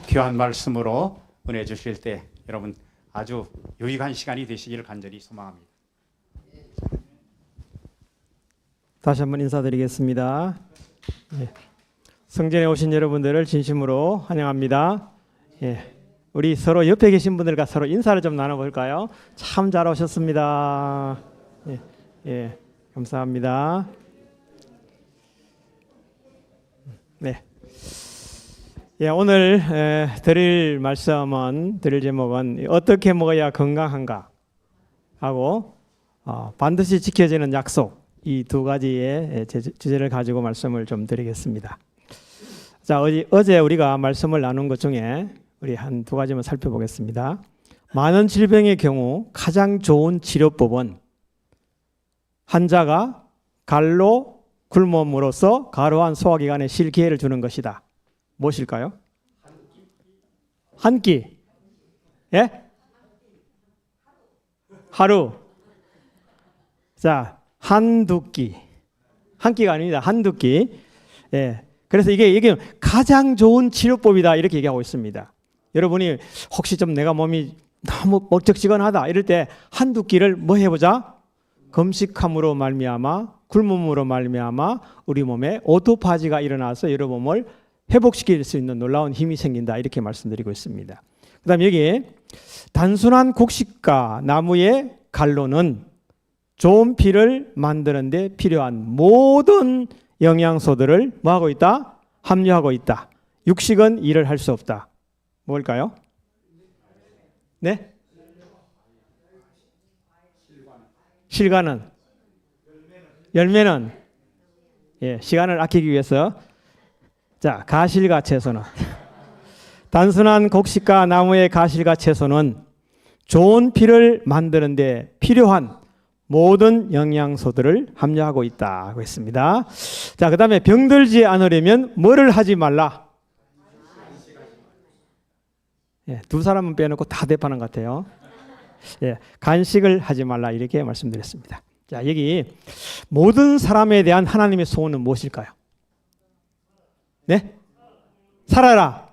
귀한 말씀으로 은혜 주실 때 여러분 아주 유익한 시간이 되시기를 간절히 소망합니다. 다시 한번 인사드리겠습니다. 성전에 오신 여러분들을 진심으로 환영합니다. 우리 서로 옆에 계신 분들과 서로 인사를 좀 나눠볼까요? 참 잘 오셨습니다. 감사합니다. 오늘 드릴 제목은 어떻게 먹어야 건강한가 하고 반드시 지켜지는 약속, 이 두 가지의 주제를 가지고 말씀을 좀 드리겠습니다. 자, 어제 우리가 말씀을 나눈 것 중에 우리 한 두 가지만 살펴보겠습니다. 많은 질병의 경우 가장 좋은 치료법은 환자가 갈로 굶음으로써 가로한 소화기관에 쉴 기회를 주는 것이다. 무엇일까요? 한 끼. 하루. 자, 한두 끼. 한 끼가 아닙니다. 한두 끼. 그래서 이게 가장 좋은 치료법이다 이렇게 얘기하고 있습니다. 여러분이 혹시 좀 내가 몸이 너무 먹적지근하다 이럴 때 한두 끼를 뭐 해보자? 금식함으로 말미암아 굶음으로 말미암아 우리 몸에 오토파지가 일어나서 여러분 몸을 회복시킬 수 있는 놀라운 힘이 생긴다 이렇게 말씀드리고 있습니다. 그 다음 여기 단순한 곡식과 나무의 갈로는 좋은 피를 만드는 데 필요한 모든 영양소들을 뭐하고 있다? 함유하고 있다. 육식은 일을 할 수 없다. 뭘까요? 네? 실과는? 열매는? 시간을 아끼기 위해서 자, 가실과 채소는 단순한 곡식과 나무의 가실과 채소는 좋은 피를 만드는 데 필요한 모든 영양소들을 함유하고 있다고 했습니다. 자, 그 다음에 병들지 않으려면 뭐를 하지 말라? 두 사람은 빼놓고 다 대파는 것 같아요. 간식을 하지 말라 이렇게 말씀드렸습니다. 자, 여기 모든 사람에 대한 하나님의 소원은 무엇일까요? 네? 살아라.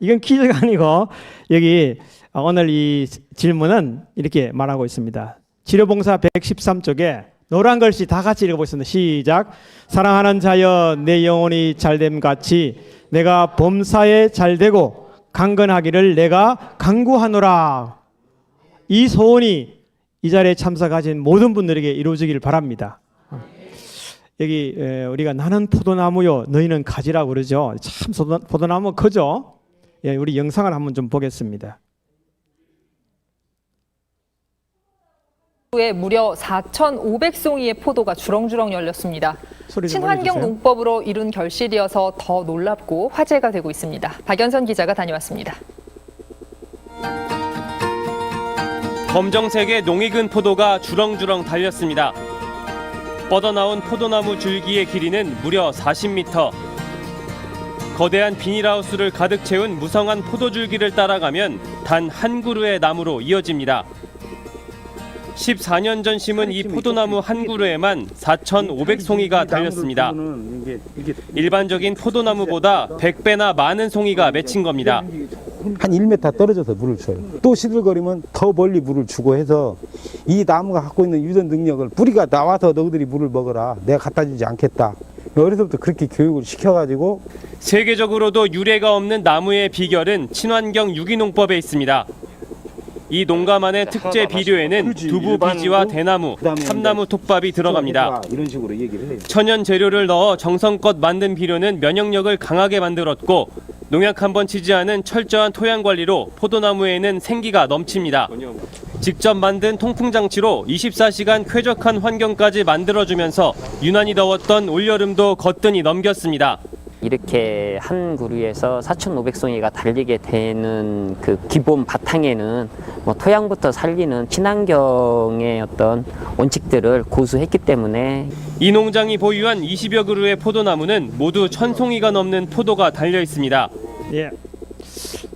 이건 퀴즈가 아니고 여기 오늘 이 질문은 이렇게 말하고 있습니다. 치료봉사 113쪽에 노란 글씨 다 같이 읽어보겠습니다. 시작. 사랑하는 자여 내 영혼이 잘됨 같이 내가 범사에 잘되고 강건하기를 내가 간구하노라. 이 소원이 이 자리에 참석하신 모든 분들에게 이루어지기를 바랍니다. 여기 우리가 나는 포도나무요 너희는 가지라고 그러죠. 참 포도나무 크죠. 우리 영상을 한번 좀 보겠습니다. 에 무려 4,500송이의 포도가 주렁주렁 열렸습니다. 친환경 농법으로 이룬 결실이어서 더 놀랍고 화제가 되고 있습니다. 박연선 기자가 다녀왔습니다. 검정색의 농익은 포도가 주렁주렁 달렸습니다. 뻗어나온 포도나무 줄기의 길이는 무려 40m. 거대한 비닐하우스를 가득 채운 무성한 포도줄기를 따라가면 단 한 그루의 나무로 이어집니다. 14년 전 심은 이 포도나무 한 그루에만 4,500송이가 달렸습니다. 일반적인 포도나무보다 100배나 많은 송이가 맺힌 겁니다. 한 1m 떨어져서 물을 줘요. 또 시들거리면 더 멀리 물을 주고 해서 이 나무가 갖고 있는 유전 능력을 뿌리가 나와서 너희들이 물을 먹어라. 내가 갖다 주지 않겠다. 어려서부터 그렇게 교육을 시켜가지고 세계적으로도 유례가 없는 나무의 비결은 친환경 유기농법에 있습니다. 이 농가만의 특제 비료에는 두부 비지와 대나무, 참나무 톱밥이 들어갑니다. 이런 식으로 얘기를 해요. 천연 재료를 넣어 정성껏 만든 비료는 면역력을 강하게 만들었고 농약 한번 치지 않은 철저한 토양 관리로 포도나무에는 생기가 넘칩니다. 직접 만든 통풍 장치로 24시간 쾌적한 환경까지 만들어주면서 유난히 더웠던 올여름도 거뜬히 넘겼습니다. 이렇게 한 그루에서 4,500송이가 달리게 되는 그 기본 바탕에는 토양부터 살리는 친환경의 어떤 원칙들을 고수했기 때문에 이 농장이 보유한 20여 그루의 포도나무는 모두 1,000송이가 넘는 포도가 달려 있습니다.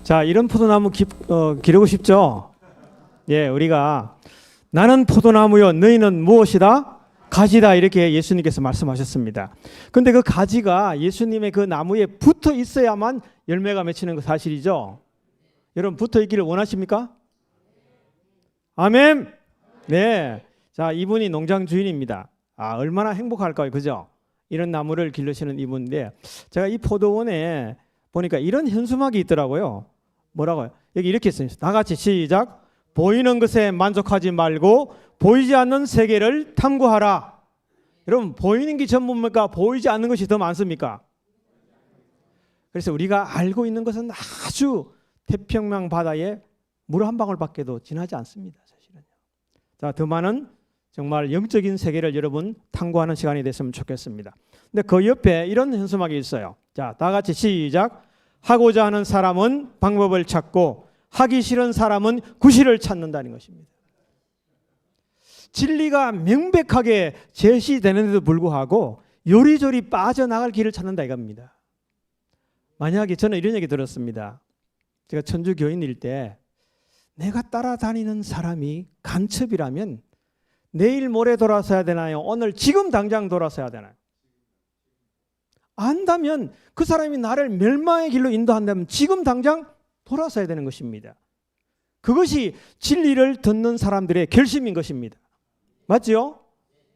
자, 이런 포도나무 기르고 싶죠? 우리가 나는 포도나무요 너희는 무엇이다? 가지다 이렇게 예수님께서 말씀하셨습니다. 근데 그 가지가 예수님의 그 나무에 붙어 있어야만 열매가 맺히는 거 사실이죠. 여러분 붙어 있기를 원하십니까? 아멘. 네. 자, 이분이 농장 주인입니다. 아, 얼마나 행복할까요? 그죠? 이런 나무를 기르시는 이분인데 제가 이 포도원에 보니까 이런 현수막이 있더라고요. 뭐라고요? 여기 이렇게 써 있어요. 다 같이 시작. 보이는 것에 만족하지 말고 보이지 않는 세계를 탐구하라. 여러분 보이는 게 전부입니까? 보이지 않는 것이 더 많습니까? 그래서 우리가 알고 있는 것은 아주 태평양 바다에 물 한 방울밖에도 지나지 않습니다. 사실은요. 자, 더 많은 정말 영적인 세계를 여러분 탐구하는 시간이 됐으면 좋겠습니다. 근데 그 옆에 이런 현수막이 있어요. 자, 다 같이 시작. 하고자 하는 사람은 방법을 찾고 하기 싫은 사람은 구실을 찾는다는 것입니다. 진리가 명백하게 제시되는데도 불구하고 요리조리 빠져나갈 길을 찾는다 이겁니다. 만약에 저는 이런 얘기 들었습니다. 제가 천주 교인일 때 내가 따라다니는 사람이 간첩이라면 내일 모레 돌아서야 되나요? 오늘 지금 당장 돌아서야 되나요? 안다면 그 사람이 나를 멸망의 길로 인도한다면 지금 당장 돌아서야 되는 것입니다. 그것이 진리를 듣는 사람들의 결심인 것입니다. 맞죠?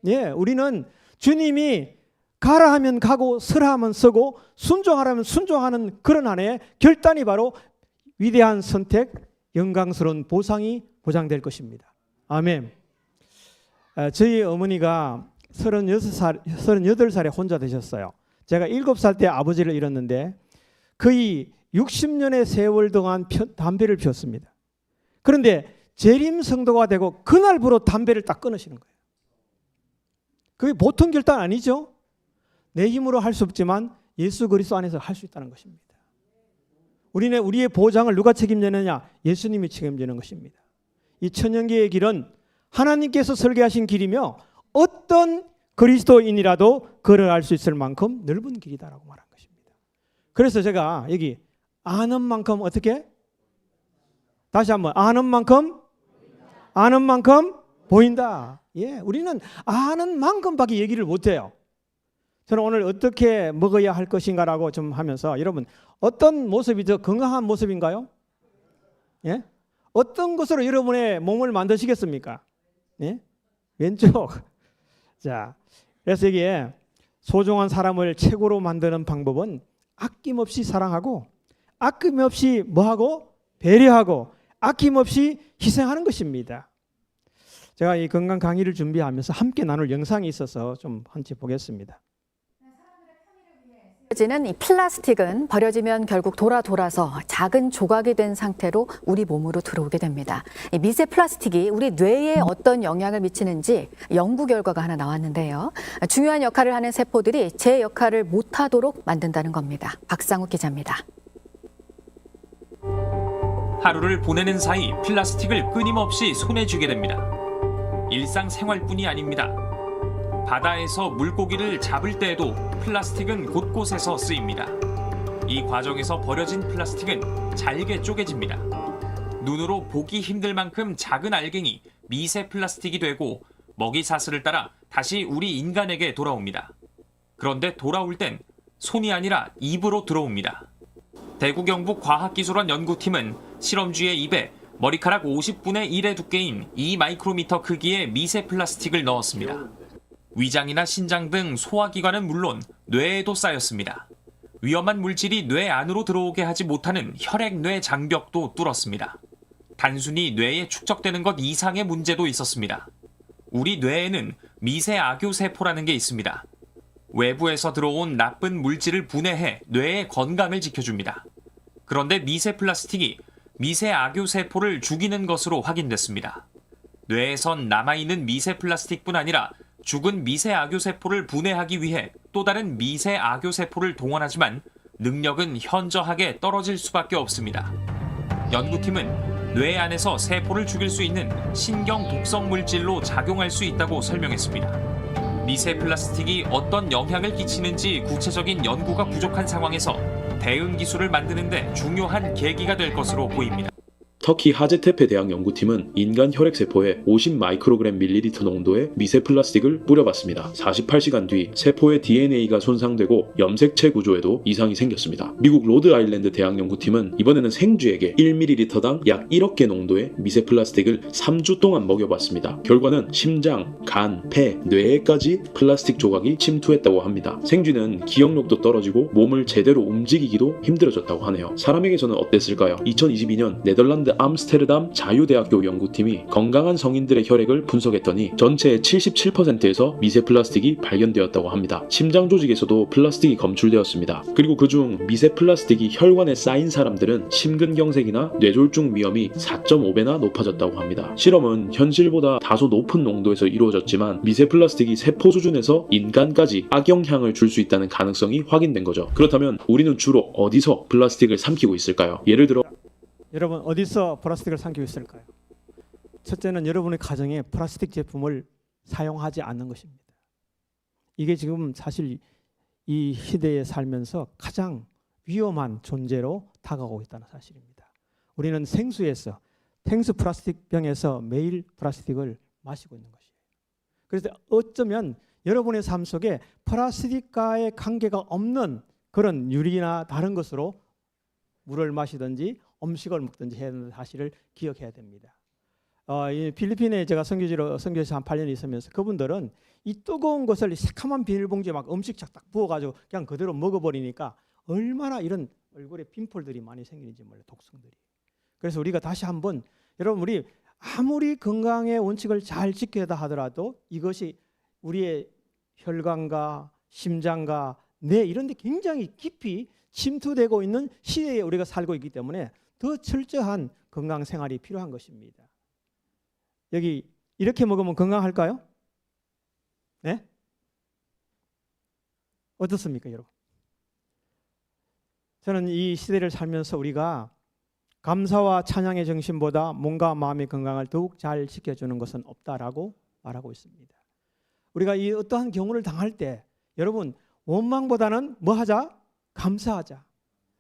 예, 우리는 주님이 가라 하면 가고 서라 하면 서고 순종하라면 순종하는 그런 안에 결단이 바로 위대한 선택, 영광스러운 보상이 보장될 것입니다. 아멘. 저희 어머니가 38살에 혼자 되셨어요. 제가 7살 때 아버지를 잃었는데 거의 60년의 세월 동안 담배를 피웠습니다. 그런데 재림 성도가 되고 그날부로 담배를 딱 끊으시는 거예요. 그게 보통 결단 아니죠? 내 힘으로 할 수 없지만 예수 그리스도 안에서 할 수 있다는 것입니다. 우리는 우리의 보장을 누가 책임지느냐? 예수님이 책임지는 것입니다. 이 천년계의 길은 하나님께서 설계하신 길이며 어떤 그리스도인이라도 걸어갈 수 있을 만큼 넓은 길이다라고 말한 것입니다. 그래서 제가 여기 아는 만큼 어떻게? 다시 한번 아는 만큼 보인다. 예, 우리는 아는 만큼밖에 얘기를 못해요. 저는 오늘 어떻게 먹어야 할 것인가라고 좀 하면서 여러분 어떤 모습이 더 건강한 모습인가요? 예? 어떤 것으로 여러분의 몸을 만드시겠습니까? 예? 왼쪽. 자, 그래서 여기에 소중한 사람을 최고로 만드는 방법은 아낌없이 사랑하고 아낌없이 뭐하고 배려하고 아낌없이 희생하는 것입니다. 제가 이 건강 강의를 준비하면서 함께 나눌 영상이 있어서 좀 한 번 보겠습니다. 버려지는 이 플라스틱은 버려지면 결국 돌아서 작은 조각이 된 상태로 우리 몸으로 들어오게 됩니다. 이 미세 플라스틱이 우리 뇌에 어떤 영향을 미치는지 연구 결과가 하나 나왔는데요. 중요한 역할을 하는 세포들이 제 역할을 못하도록 만든다는 겁니다. 박상욱 기자입니다. 하루를 보내는 사이 플라스틱을 끊임없이 손에 쥐게 됩니다. 일상생활뿐이 아닙니다. 바다에서 물고기를 잡을 때에도 플라스틱은 곳곳에서 쓰입니다. 이 과정에서 버려진 플라스틱은 잘게 쪼개집니다. 눈으로 보기 힘들 만큼 작은 알갱이 미세 플라스틱이 되고 먹이 사슬을 따라 다시 우리 인간에게 돌아옵니다. 그런데 돌아올 땐 손이 아니라 입으로 들어옵니다. 대구 경북 과학기술원 연구팀은 실험쥐의 입에 머리카락 50분의 1의 두께인 2마이크로미터 크기의 미세 플라스틱을 넣었습니다. 위장이나 신장 등 소화기관은 물론 뇌에도 쌓였습니다. 위험한 물질이 뇌 안으로 들어오게 하지 못하는 혈액-뇌 장벽도 뚫었습니다. 단순히 뇌에 축적되는 것 이상의 문제도 있었습니다. 우리 뇌에는 미세 악교세포라는 게 있습니다. 외부에서 들어온 나쁜 물질을 분해해 뇌의 건강을 지켜줍니다. 그런데 미세 플라스틱이 미세 악교세포를 죽이는 것으로 확인됐습니다. 뇌에선 남아있는 미세 플라스틱뿐 아니라 죽은 미세 악교세포를 분해하기 위해 또 다른 미세 악교세포를 동원하지만 능력은 현저하게 떨어질 수밖에 없습니다. 연구팀은 뇌 안에서 세포를 죽일 수 있는 신경 독성 물질로 작용할 수 있다고 설명했습니다. 미세 플라스틱이 어떤 영향을 끼치는지 구체적인 연구가 부족한 상황에서 대응 기술을 만드는 데 중요한 계기가 될 것으로 보입니다. 터키 하제테페 대학 연구팀은 인간 혈액세포에 50 마이크로그램 밀리리터 농도의 미세 플라스틱을 뿌려봤습니다. 48시간 뒤 세포의 DNA가 손상되고 염색체 구조에도 이상이 생겼습니다. 미국 로드아일랜드 대학 연구팀은 이번에는 생쥐에게 1ml당 약 1억 개 농도의 미세 플라스틱을 3주 동안 먹여봤습니다. 결과는 심장, 간, 폐, 뇌에까지 플라스틱 조각이 침투했다고 합니다. 생쥐는 기억력도 떨어지고 몸을 제대로 움직이기도 힘들어졌다고 하네요. 사람에게서는 어땠을까요? 2022년 네덜란드 암스테르담 자유대학교 연구팀이 건강한 성인들의 혈액을 분석했더니 전체의 77%에서 미세 플라스틱이 발견되었다고 합니다. 심장 조직에서도 플라스틱이 검출되었습니다. 그리고 그중 미세 플라스틱이 혈관에 쌓인 사람들은 심근경색이나 뇌졸중 위험이 4.5배나 높아졌다고 합니다. 실험은 현실보다 다소 높은 농도에서 이루어졌지만 미세 플라스틱이 세포 수준에서 인간까지 악영향을 줄 수 있다는 가능성이 확인된 거죠. 그렇다면 우리는 주로 어디서 플라스틱을 삼키고 있을까요? 예를 들어 여러분 어디서 플라스틱을 삼키고 있을까요? 첫째는 여러분의 가정에 플라스틱 제품을 사용하지 않는 것입니다. 이게 지금 사실 이 시대에 살면서 가장 위험한 존재로 다가오고 있다는 사실입니다. 우리는 생수에서 탱스 플라스틱 병에서 매일 플라스틱을 마시고 있는 것이에요. 그래서 어쩌면 여러분의 삶 속에 플라스틱과의 관계가 없는 그런 유리나 다른 것으로 물을 마시든지 음식을 먹든지 해야 하는 사실을 기억해야 됩니다. 이 필리핀에 제가 선교지에서 한 8년 있으면서 그분들은 이 뜨거운 것을 이 새카만 비닐봉지에 막 음식 딱 부어가지고 그냥 그대로 먹어버리니까 얼마나 이런 얼굴에 핀폴들이 많이 생기는지 몰라요. 독성들이. 그래서 우리가 다시 한번 여러분 우리 아무리 건강의 원칙을 잘 지켜야 하더라도 이것이 우리의 혈관과 심장과 뇌 이런 데 굉장히 깊이 침투되고 있는 시대에 우리가 살고 있기 때문에 더 철저한 건강 생활이 필요한 것입니다. 여기 이렇게 먹으면 건강할까요? 네? 어떻습니까, 여러분? 저는 이 시대를 살면서 우리가 감사와 찬양의 정신보다 몸과 마음의 건강을 더욱 잘 지켜주는 것은 없다라고 말하고 있습니다. 우리가 이 어떠한 경우를 당할 때 여러분 원망보다는 뭐 하자? 감사하자.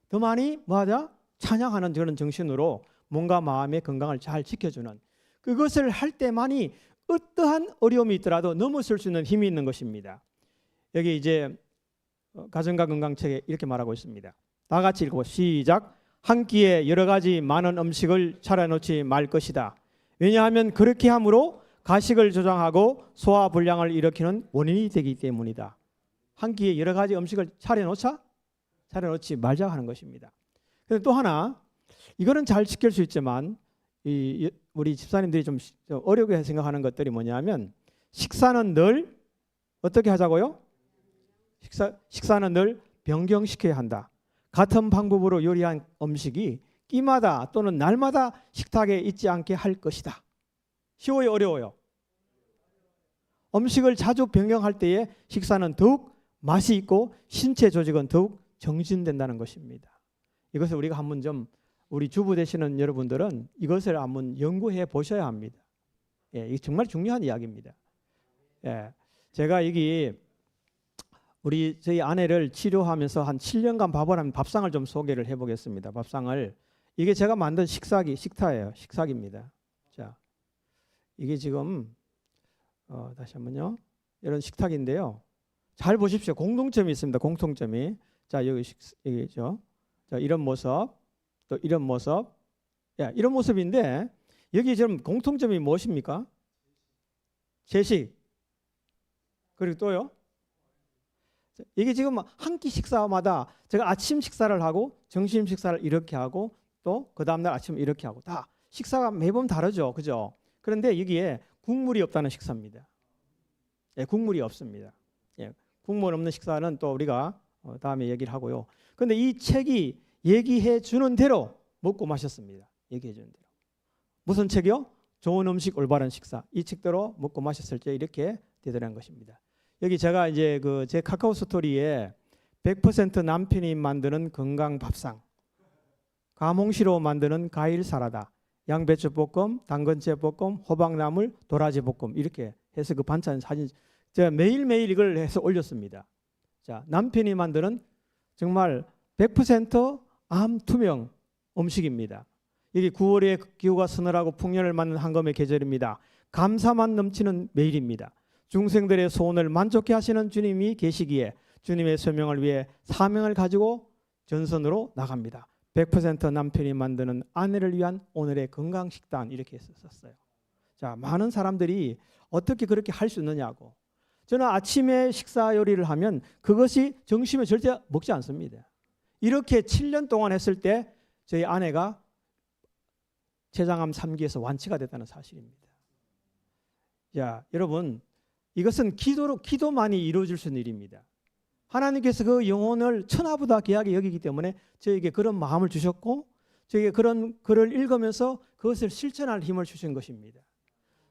더 많이 뭐 하자? 찬양하는 그런 정신으로 몸과 마음의 건강을 잘 지켜주는 그것을 할 때만이 어떠한 어려움이 있더라도 넘어설 수 있는 힘이 있는 것입니다. 여기 이제 가정과 건강책에 이렇게 말하고 있습니다. 다 같이 읽고 시작. 한 끼에 여러 가지 많은 음식을 차려놓지 말 것이다. 왜냐하면 그렇게 함으로 가식을 조장하고 소화불량을 일으키는 원인이 되기 때문이다. 한 끼에 여러 가지 음식을 차려놓지 말자 하는 것입니다. 그런데 또 하나 이거는 잘 지킬 수 있지만 우리 집사님들이 좀 어렵게 생각하는 것들이 뭐냐면 식사는 늘 어떻게 하자고요? 식사는 늘 변경시켜야 한다. 같은 방법으로 요리한 음식이 끼마다 또는 날마다 식탁에 있지 않게 할 것이다. 쉬워요, 어려워요? 음식을 자주 변경할 때에 식사는 더욱 맛이 있고 신체 조직은 더욱 정진된다는 것입니다. 이것을 우리가 한번 좀 우리 주부 되시는 여러분들은 이것을 한번 연구해 보셔야 합니다. 예, 이게 정말 중요한 이야기입니다. 예, 제가 여기 저희 아내를 치료하면서 한 7년간 밥을 하면 밥상을 좀 소개를 해보겠습니다. 밥상을 이게 제가 만든 식탁이에요. 식탁입니다. 자, 이게 지금 다시 한번요. 이런 식탁인데요. 잘 보십시오. 공통점이 있습니다. 공통점이. 자, 여기죠. 자, 이런 모습, 또 이런 모습. 야, 이런 모습인데 여기 지금 공통점이 무엇입니까? 제식. 그리고 또요. 이게 지금 한 끼 식사마다 제가 아침 식사를 하고 점심 식사를 이렇게 하고 또 그 다음날 아침 이렇게 하고 다 식사가 매번 다르죠. 그죠? 그런데 여기에 국물이 없다는 식사입니다. 예, 국물이 없습니다. 예, 국물 없는 식사는 또 우리가 다음에 얘기를 하고요. 그런데 이 책이 얘기해 주는 대로 먹고 마셨습니다. 얘기해 주는 대로. 무슨 책이요? 좋은 음식 올바른 식사. 이 책대로 먹고 마셨을 때 이렇게 되더라는 것입니다. 여기 제가 이제 제 카카오 스토리에 100% 남편이 만드는 건강 밥상, 감홍시로 만드는 과일 사라다, 양배추 볶음, 당근채 볶음, 호박나물, 도라지 볶음 이렇게 해서 그 반찬 사진 제가 매일매일 이걸 해서 올렸습니다. 자, 남편이 만드는 정말 100% 암 투명 음식입니다. 이게 9월에 기후가 서늘하고 풍년을 맞는 한검의 계절입니다. 감사만 넘치는 매일입니다. 중생들의 소원을 만족해 하시는 주님이 계시기에 주님의 소명을 위해 사명을 가지고 전선으로 나갑니다. 100% 남편이 만드는 아내를 위한 오늘의 건강식단 이렇게 썼어요. 자, 많은 사람들이 어떻게 그렇게 할 수 있느냐고. 저는 아침에 식사 요리를 하면 그것이 점심에 절대 먹지 않습니다. 이렇게 7년 동안 했을 때 저희 아내가 췌장암 3기에서 완치가 됐다는 사실입니다. 자, 여러분, 이것은 기도만이 이루어질 수 있는 일입니다. 하나님께서 그 영혼을 천하보다 귀하게 여기기 때문에 저에게 그런 마음을 주셨고 저에게 그런 글을 읽으면서 그것을 실천할 힘을 주신 것입니다.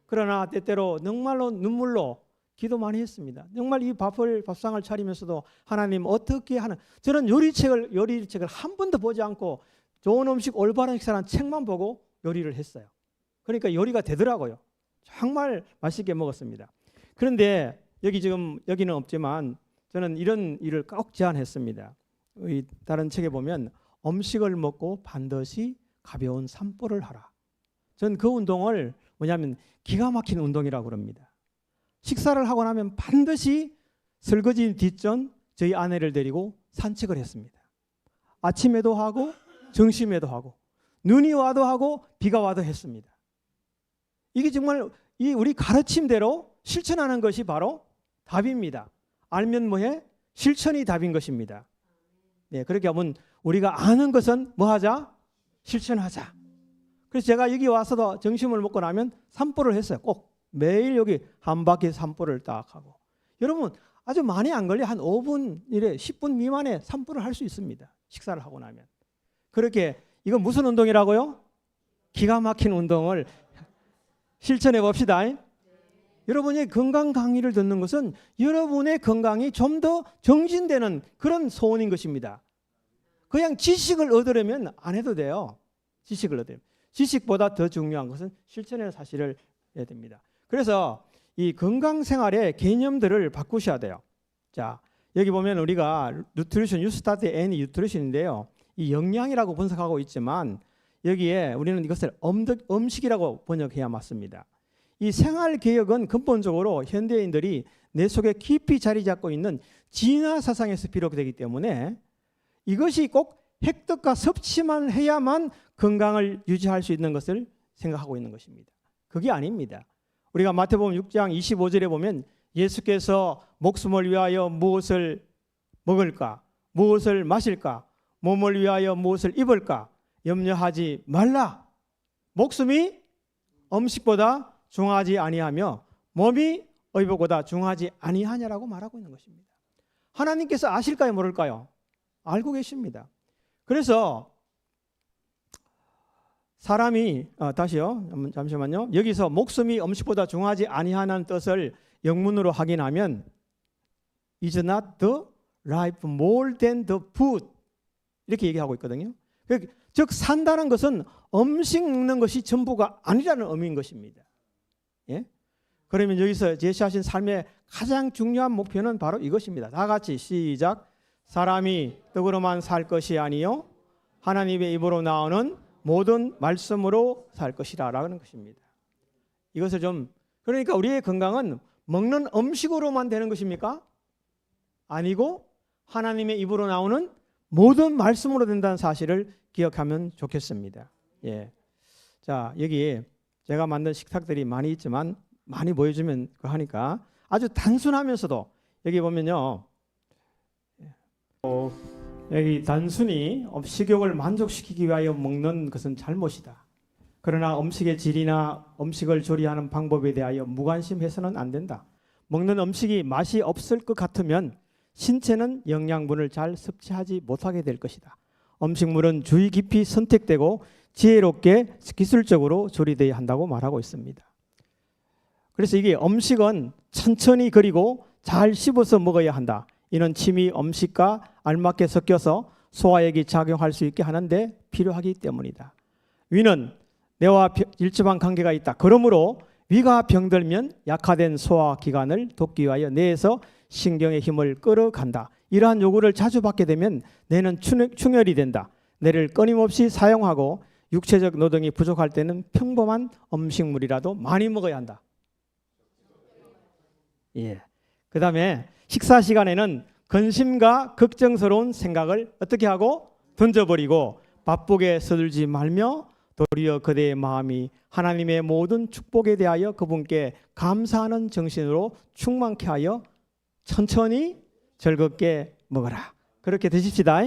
그러나 때때로 정말로 눈물로 기도 많이 했습니다. 정말 이 밥상을 차리면서도 하나님 어떻게 하는, 저는 요리책을 한 번도 보지 않고 좋은 음식 올바른 식사라는 책만 보고 요리를 했어요. 그러니까 요리가 되더라고요. 정말 맛있게 먹었습니다. 그런데 여기는 없지만 저는 이런 일을 꼭 제안했습니다. 다른 책에 보면 음식을 먹고 반드시 가벼운 산보를 하라. 전 그 운동을 뭐냐면 기가 막힌 운동이라고 그럽니다. 식사를 하고 나면 반드시 설거지 뒷전 저희 아내를 데리고 산책을 했습니다. 아침에도 하고 점심에도 하고 눈이 와도 하고 비가 와도 했습니다. 이게 정말 우리 가르침대로 실천하는 것이 바로 답입니다. 알면 뭐해? 실천이 답인 것입니다. 네, 그렇게 하면 우리가 아는 것은 뭐 하자? 실천하자. 그래서 제가 여기 와서도 점심을 먹고 나면 산보를 했어요. 꼭 매일 여기 한 바퀴 산보를 딱 하고. 여러분 아주 많이 안 걸려. 한 5분 이래 10분 미만에 산보를 할 수 있습니다. 식사를 하고 나면. 그렇게 이건 무슨 운동이라고요? 기가 막힌 운동을 실천해 봅시다. 여러분이 건강 강의를 듣는 것은 여러분의 건강이 좀 더 정진되는 그런 소원인 것입니다. 그냥 지식을 얻으려면 안 해도 돼요. 지식을 얻으려면. 지식보다 더 중요한 것은 실천의 사실을 해야 됩니다. 그래서 이 건강 생활의 개념들을 바꾸셔야 돼요. 자, 여기 보면 우리가 뉴트리션, 유스타트 N이 뉴트리션인데요. 이 영양이라고 분석하고 있지만 여기에 우리는 이것을 음식이라고 번역해야 맞습니다. 이 생활개혁은 근본적으로 현대인들이 내 속에 깊이 자리 잡고 있는 진화 사상에서 비롯되기 때문에 이것이 꼭 획득과 섭취만 해야만 건강을 유지할 수 있는 것을 생각하고 있는 것입니다. 그게 아닙니다. 우리가 마태복음 6장 25절에 보면 예수께서 목숨을 위하여 무엇을 먹을까? 무엇을 마실까? 몸을 위하여 무엇을 입을까? 염려하지 말라. 목숨이 음식보다 중하지 아니하며 몸이 의복보다 중하지 아니하냐라고 말하고 있는 것입니다. 하나님께서 아실까요? 모를까요? 알고 계십니다. 그래서 사람이 다시요. 잠시만요. 여기서 목숨이 음식보다 중하지 아니하는 뜻을 영문으로 확인하면 is not the life more than the food 이렇게 얘기하고 있거든요. 즉 산다는 것은 음식 먹는 것이 전부가 아니라는 의미인 것입니다. 예? 그러면 여기서 제시하신 삶의 가장 중요한 목표는 바로 이것입니다. 다 같이 시작. 사람이 떡으로만 살 것이 아니요 하나님의 입으로 나오는 모든 말씀으로 살 것이라 라는 것입니다. 이것을 그러니까 우리의 건강은 먹는 음식으로만 되는 것입니까? 아니고 하나님의 입으로 나오는 모든 말씀으로 된다는 사실을 기억하면 좋겠습니다. 예. 자, 여기 제가 만든 식탁들이 많이 있지만 많이 보여주면 하니까 아주 단순하면서도 여기 보면요. 여기 단순히 식욕을 만족시키기 위하여 먹는 것은 잘못이다. 그러나 음식의 질이나 음식을 조리하는 방법에 대하여 무관심해서는 안 된다. 먹는 음식이 맛이 없을 것 같으면 신체는 영양분을 잘 섭취하지 못하게 될 것이다. 음식물은 주의 깊이 선택되고 지혜롭게 기술적으로 조리되어야 한다고 말하고 있습니다. 그래서 이게 음식은 천천히 그리고 잘 씹어서 먹어야 한다. 이는 침이 음식과 알맞게 섞여서 소화액이 작용할 수 있게 하는데 필요하기 때문이다. 위는 뇌와 밀접한 관계가 있다. 그러므로 위가 병들면 약화된 소화기관을 돕기 위하여 뇌에서 신경의 힘을 끌어간다. 이러한 요구를 자주 받게 되면 뇌는 충혈이 된다. 뇌를 끊임없이 사용하고 육체적 노동이 부족할 때는 평범한 음식물이라도 많이 먹어야 한다. 예. 그 다음에 식사 시간에는 근심과 걱정스러운 생각을 어떻게 하고 던져버리고 바쁘게 서둘지 말며 도리어 그대의 마음이 하나님의 모든 축복에 대하여 그분께 감사하는 정신으로 충만케 하여 천천히 즐겁게 먹어라. 그렇게 드십시다.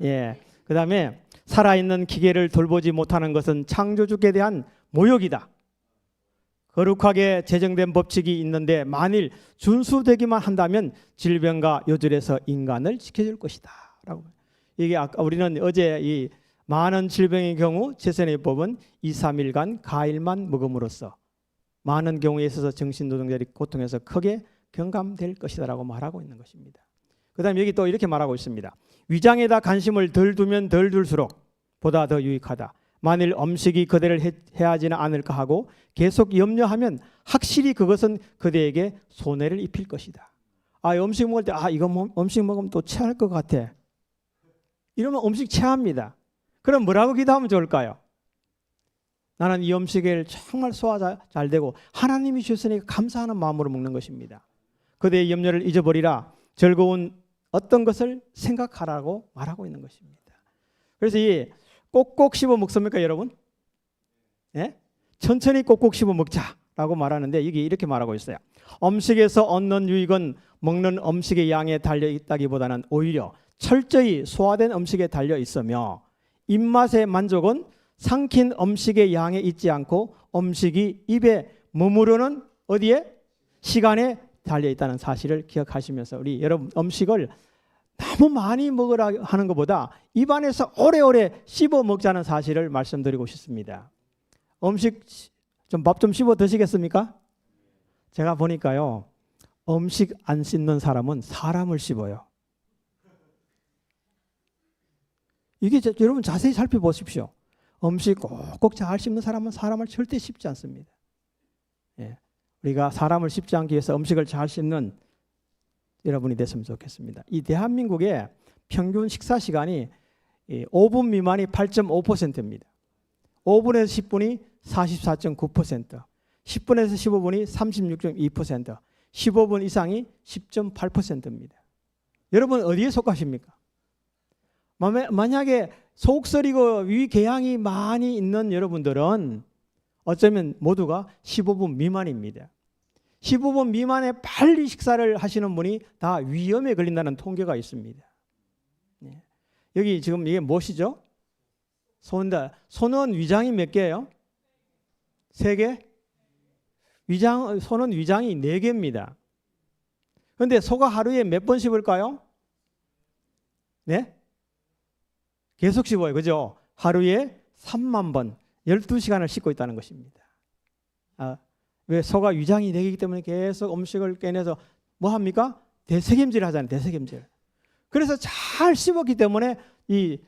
예. 그 다음에 살아있는 기계를 돌보지 못하는 것은 창조주께 대한 모욕이다. 거룩하게 제정된 법칙이 있는데 만일 준수되기만 한다면 질병과 요절에서 인간을 지켜줄 것이다. 라고. 이게 아까 우리는 어제 이 많은 질병의 경우 제선의 법은 2, 3일간 과일만 먹음으로써 많은 경우에 있어서 정신노동자들이 고통에서 크게 경감될 것이다 라고 말하고 있는 것입니다. 그 다음에 여기 또 이렇게 말하고 있습니다. 위장에다 관심을 덜 두면 덜 둘수록 보다 더 유익하다. 만일 음식이 그대를 해하지는 않을까 하고 계속 염려하면 확실히 그것은 그대에게 손해를 입힐 것이다. 음식 먹을 때 이거 음식 먹으면 또 체할 것 같아. 이러면 음식 체합니다. 그럼 뭐라고 기도하면 좋을까요? 나는 이 음식을 정말 소화 잘 되고 하나님이 주셨으니까 감사하는 마음으로 먹는 것입니다. 그대의 염려를 잊어버리라. 즐거운 어떤 것을 생각하라고 말하고 있는 것입니다. 그래서 이 꼭꼭 씹어 먹습니까, 여러분? 예? 천천히 꼭꼭 씹어 먹자라고 말하는데 이게 이렇게 말하고 있어요. 음식에서 얻는 유익은 먹는 음식의 양에 달려 있다기보다는 오히려 철저히 소화된 음식에 달려 있으며 입맛의 만족은 삼킨 음식의 양에 있지 않고 음식이 입에 머무르는 어디에? 시간에 달려 있다는 사실을 기억하시면서 우리 여러분 음식을 너무 많이 먹으라 하는 것보다 입안에서 오래오래 씹어 먹자는 사실을 말씀드리고 싶습니다. 음식 밥 좀 씹어 드시겠습니까? 제가 보니까요. 음식 안 씹는 사람은 사람을 씹어요. 이게 여러분 자세히 살펴보십시오. 음식 꼭꼭 잘 씹는 사람은 사람을 절대 씹지 않습니다. 예. 우리가 사람을 씹지 않기 위해서 음식을 잘 씹는 여러분이 됐으면 좋겠습니다. 이 대한민국의 평균 식사 시간이 5분 미만이 8.5%입니다. 5분에서 10분이 44.9%, 10분에서 15분이 36.2%, 15분 이상이 10.8%입니다. 여러분 어디에 속하십니까? 만약에 속 쓰리고 위궤양이 많이 있는 여러분들은 어쩌면 모두가 15분 미만입니다. 15분 미만에 빨리 식사를 하시는 분이 다 위염에 걸린다는 통계가 있습니다. 여기 지금 이게 무엇이죠? 손은 위장이 몇 개예요? 3개? 손은 위장이 4개입니다. 그런데 소가 하루에 몇 번 씹을까요? 네? 계속 씹어요. 그죠? 하루에 3만 번, 12시간을 씹고 있다는 것입니다. 왜 소가 위장이 4개이기 때문에 계속 음식을 깨내서 뭐 합니까? 대세겜질을 하잖아요. 대세겜질. 그래서 잘 씹었기 때문에 이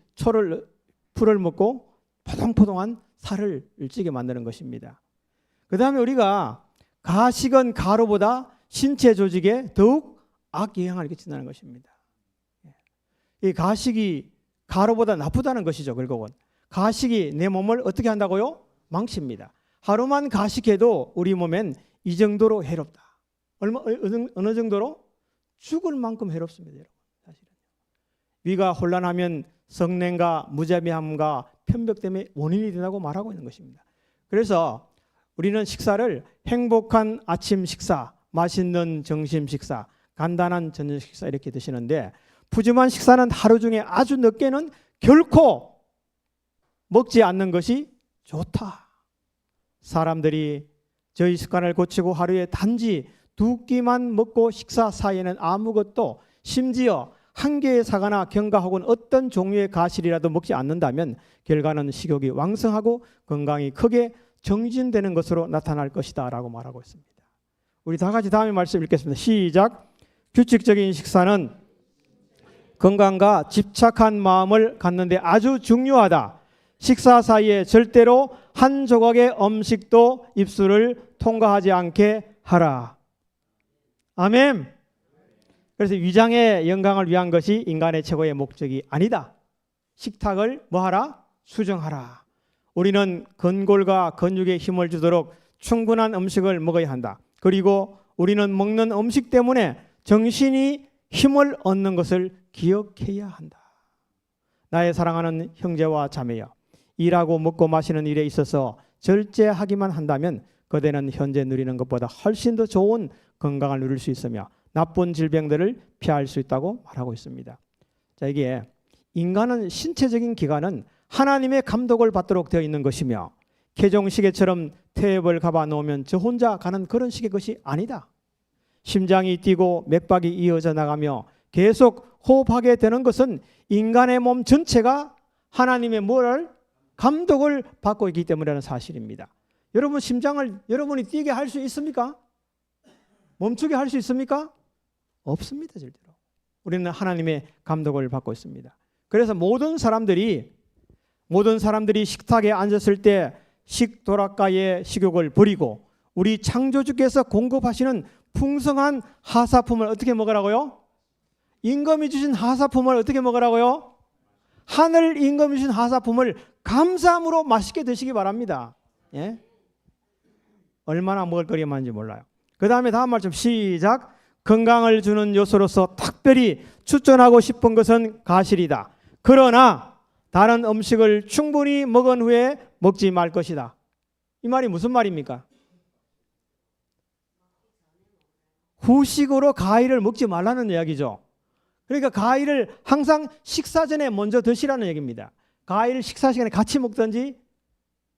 풀을 먹고 포동포동한 살을 찌게 만드는 것입니다. 그 다음에 우리가 가식은 가루보다 신체 조직에 더욱 악영향을 끼친다는 것입니다. 이 가식이 가루보다 나쁘다는 것이죠. 결국은 가식이 내 몸을 어떻게 한다고요? 망칩니다. 하루만 가식해도 우리 몸엔 이 정도로 해롭다. 어느 정도로? 죽을 만큼 해롭습니다. 여러분. 사실은. 위가 혼란하면 성냉과 무자비함과 편벽 때문에 원인이 된다고 말하고 있는 것입니다. 그래서 우리는 식사를 행복한 아침 식사, 맛있는 점심 식사, 간단한 저녁 식사 이렇게 드시는데 푸짐한 식사는 하루 중에 아주 늦게는 결코 먹지 않는 것이 좋다. 사람들이 저희 습관을 고치고 하루에 단지 2끼만 먹고 식사 사이에는 아무것도 심지어 한 개의 사과나 견과 혹은 어떤 종류의 가실이라도 먹지 않는다면 결과는 식욕이 왕성하고 건강이 크게 정진되는 것으로 나타날 것이다 라고 말하고 있습니다. 우리 다 같이 다음에 말씀 읽겠습니다. 시작. 규칙적인 식사는 건강과 집착한 마음을 갖는데 아주 중요하다. 식사 사이에 절대로 한 조각의 음식도 입술을 통과하지 않게 하라. 아멘. 그래서 위장의 영광을 위한 것이 인간의 최고의 목적이 아니다. 식탁을 뭐하라? 수정하라. 우리는 근골과 근육에 힘을 주도록 충분한 음식을 먹어야 한다. 그리고 우리는 먹는 음식 때문에 정신이 힘을 얻는 것을 기억해야 한다. 나의 사랑하는 형제와 자매여, 일하고 먹고 마시는 일에 있어서 절제하기만 한다면 그대는 현재 누리는 것보다 훨씬 더 좋은 건강을 누릴 수 있으며 나쁜 질병들을 피할 수 있다고 말하고 있습니다. 자, 이게 인간은 신체적인 기관은 하나님의 감독을 받도록 되어 있는 것이며 개종시계처럼 태엽을 감아 놓으면 저 혼자 가는 그런 식의 것이 아니다. 심장이 뛰고 맥박이 이어져 나가며 계속 호흡하게 되는 것은 인간의 몸 전체가 하나님의 뭐를 감독을 받고 있기 때문이라는 사실입니다. 여러분 심장을 여러분이 뛰게 할 수 있습니까? 멈추게 할 수 있습니까? 없습니다. 절대로. 우리는 하나님의 감독을 받고 있습니다. 그래서 모든 사람들이 식탁에 앉았을 때 식도락가의 식욕을 버리고 우리 창조주께서 공급하시는 풍성한 하사품을 어떻게 먹으라고요? 임금이 주신 하사품을 어떻게 먹으라고요? 하늘 임금이 주신 하사품을 감사함으로 맛있게 드시기 바랍니다. 예? 얼마나 먹을 거리가 많은지 몰라요. 그 다음에 다음 말씀 시작. 건강을 주는 요소로서 특별히 추천하고 싶은 것은 가실이다. 그러나 다른 음식을 충분히 먹은 후에 먹지 말 것이다. 이 말이 무슨 말입니까? 후식으로 과일을 먹지 말라는 이야기죠. 그러니까 과일을 항상 식사 전에 먼저 드시라는 얘기입니다. 과일을 식사 시간에 같이 먹든지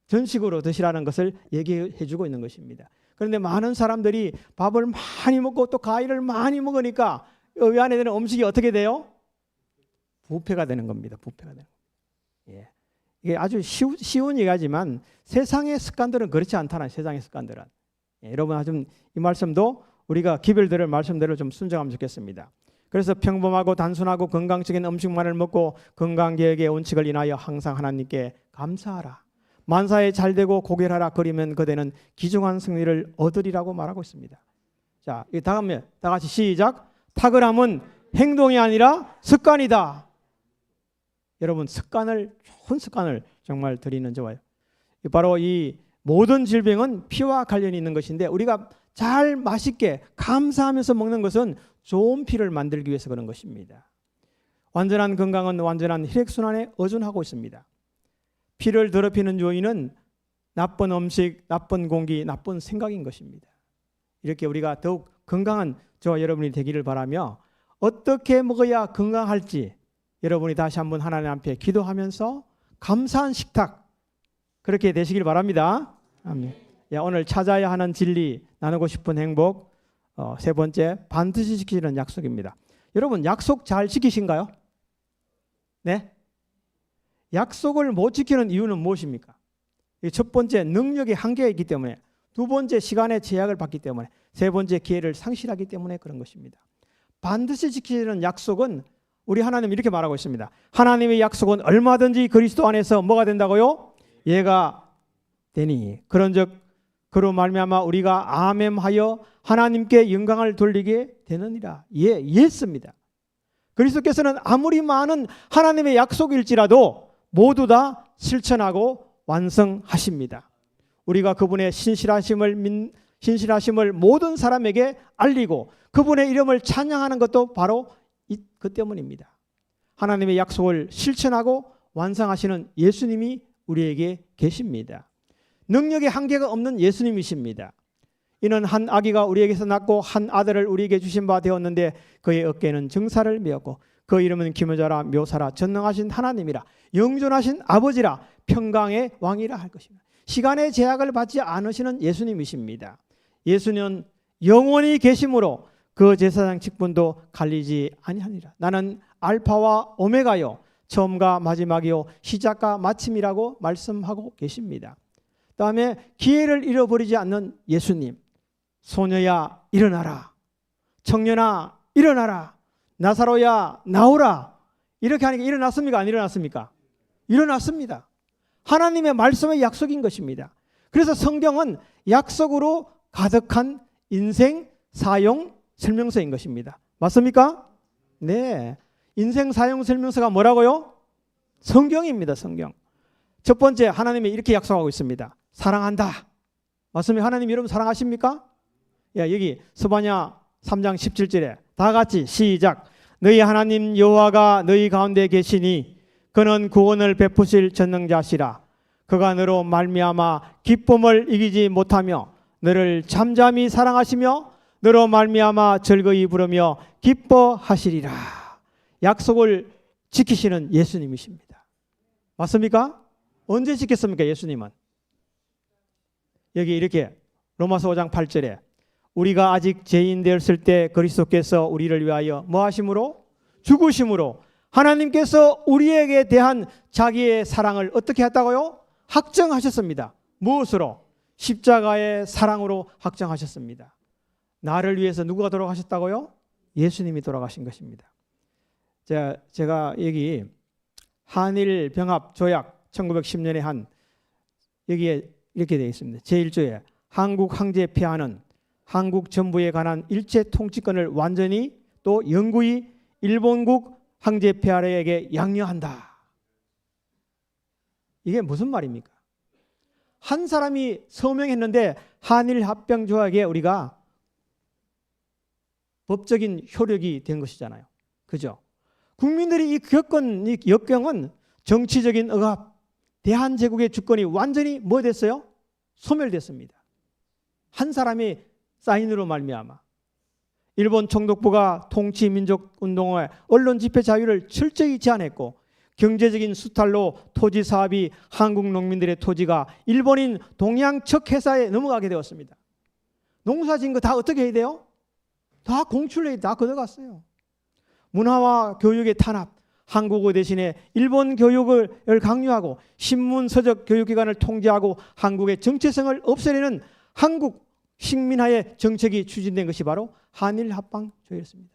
전식으로 드시라는 것을 얘기해 주고 있는 것입니다. 그런데 많은 사람들이 밥을 많이 먹고 또 과일을 많이 먹으니까 이 안에 드는 음식이 어떻게 돼요? 부패가 되는 겁니다. 부패가 되는 겁니다. 예. 이게 아주 쉬운 얘기지만 세상의 습관들은 그렇지 않다는 세상의 습관들은. 예, 여러분 아주 이 말씀도 우리가 기별들을 말씀대로 좀 순종하면 좋겠습니다. 그래서 평범하고 단순하고 건강적인 음식만을 먹고 건강계획의 원칙을 인하여 항상 하나님께 감사하라. 만사에 잘되고 고결하라. 그리면 그대는 귀중한 승리를 얻으리라고 말하고 있습니다. 자, 이 다음에 다 같이 시작. 탁월함은 행동이 아니라 습관이다. 여러분 좋은 습관을 정말 드리는 좋아요. 바로 이 모든 질병은 피와 관련이 있는 것인데 우리가 잘 맛있게 감사하면서 먹는 것은 좋은 피를 만들기 위해서 그런 것입니다. 완전한 건강은 완전한 혈액순환에 의존하고 있습니다. 피를 더럽히는 요인은 나쁜 음식, 나쁜 공기, 나쁜 생각인 것입니다. 이렇게 우리가 더욱 건강한 저와 여러분이 되기를 바라며 어떻게 먹어야 건강할지 여러분이 다시 한번 하나님 앞에 기도하면서 감사한 식탁 그렇게 되시길 바랍니다. 아멘. 오늘 찾아야 하는 진리, 나누고 싶은 행복, 세 번째 반드시 지키는 약속입니다. 여러분 약속 잘 지키신가요? 네? 약속을 못 지키는 이유는 무엇입니까? 첫 번째 능력의 한계가 있기 때문에, 두 번째 시간의 제약을 받기 때문에, 세 번째 기회를 상실하기 때문에 그런 것입니다. 반드시 지키는 약속은 우리 하나님 이렇게 말하고 있습니다. 하나님의 약속은 얼마든지 그리스도 안에서 뭐가 된다고요? 예가 되니 그런즉 그로 말미암아 우리가 아멘하여 하나님께 영광을 돌리게 되느니라. 예습니다. 그리스도께서는 아무리 많은 하나님의 약속일지라도 모두 다 실천하고 완성하십니다. 우리가 그분의 신실하심을 모든 사람에게 알리고 그분의 이름을 찬양하는 것도 바로 그 때문입니다. 하나님의 약속을 실천하고 완성하시는 예수님이 우리에게 계십니다. 능력의 한계가 없는 예수님이십니다. 이는 한 아기가 우리에게서 낳고 한 아들을 우리에게 주신 바 되었는데 그의 어깨에는 정사를 메었고 그 이름은 기묘자라 묘사라 전능하신 하나님이라 영존하신 아버지라 평강의 왕이라 할 것입니다. 시간의 제약을 받지 않으시는 예수님이십니다. 예수는 영원히 계심으로 그 제사장 직분도 갈리지 아니하니라. 나는 알파와 오메가요 처음과 마지막이요 시작과 마침이라고 말씀하고 계십니다. 다음에 기회를 잃어버리지 않는 예수님. 소녀야 일어나라. 청년아 일어나라. 나사로야 나오라. 이렇게 하니까 일어났습니까? 안 일어났습니까? 일어났습니다. 하나님의 말씀의 약속인 것입니다. 그래서 성경은 약속으로 가득한 인생 사용 설명서인 것입니다. 맞습니까? 네. 인생 사용 설명서가 뭐라고요? 성경입니다. 성경. 첫 번째, 하나님이 이렇게 약속하고 있습니다. 사랑한다. 맞습니까? 하나님 여러분 사랑하십니까? 야, 여기 스바냐 3장 17절에 다 같이 시작. 너희 하나님 여호와가 너희 가운데 계시니 그는 구원을 베푸실 전능자시라. 그가 너로 말미암아 기쁨을 이기지 못하며 너를 잠잠히 사랑하시며 너로 말미암아 즐거이 부르며 기뻐하시리라. 약속을 지키시는 예수님이십니다. 맞습니까? 언제 지켰습니까? 예수님은 여기 이렇게 로마서 5장 8절에 우리가 아직 죄인 되었을 때 그리스도께서 우리를 위하여 뭐 하심으로? 죽으심으로 하나님께서 우리에게 대한 자기의 사랑을 어떻게 했다고요? 확정하셨습니다. 무엇으로? 십자가의 사랑으로 확정하셨습니다. 나를 위해서 누구가 돌아가셨다고요? 예수님이 돌아가신 것입니다. 제가 여기 한일 병합 조약 1910년에 한 여기에 이렇게 되어 있습니다. 제1조에 한국 황제 폐하는 한국 전부에 관한 일체 통치권을 완전히 또 영구히 일본국 황제 폐하에게 양려한다. 이게 무슨 말입니까? 한 사람이 서명했는데 한일 합병 조약에 우리가 법적인 효력이 된 것이잖아요. 그죠? 국민들이 이 역경은 정치적인 억압, 대한제국의 주권이 완전히 뭐 됐어요? 소멸됐습니다. 한 사람의 사인으로 말미암아 일본 총독부가 통치민족운동의 언론 집회 자유를 철저히 제한했고 경제적인 수탈로 토지 사업이 한국 농민들의 토지가 일본인 동양척 회사에 넘어가게 되었습니다. 농사 지은 거 다 어떻게 해야 돼요? 다 공출에 다 걷어갔어요. 문화와 교육의 탄압, 한국어 대신에 일본 교육을 강요하고 신문 서적 교육기관을 통제하고 한국의 정체성을 없애려는 한국 식민화의 정책이 추진된 것이 바로 한일 합방 조약이었습니다.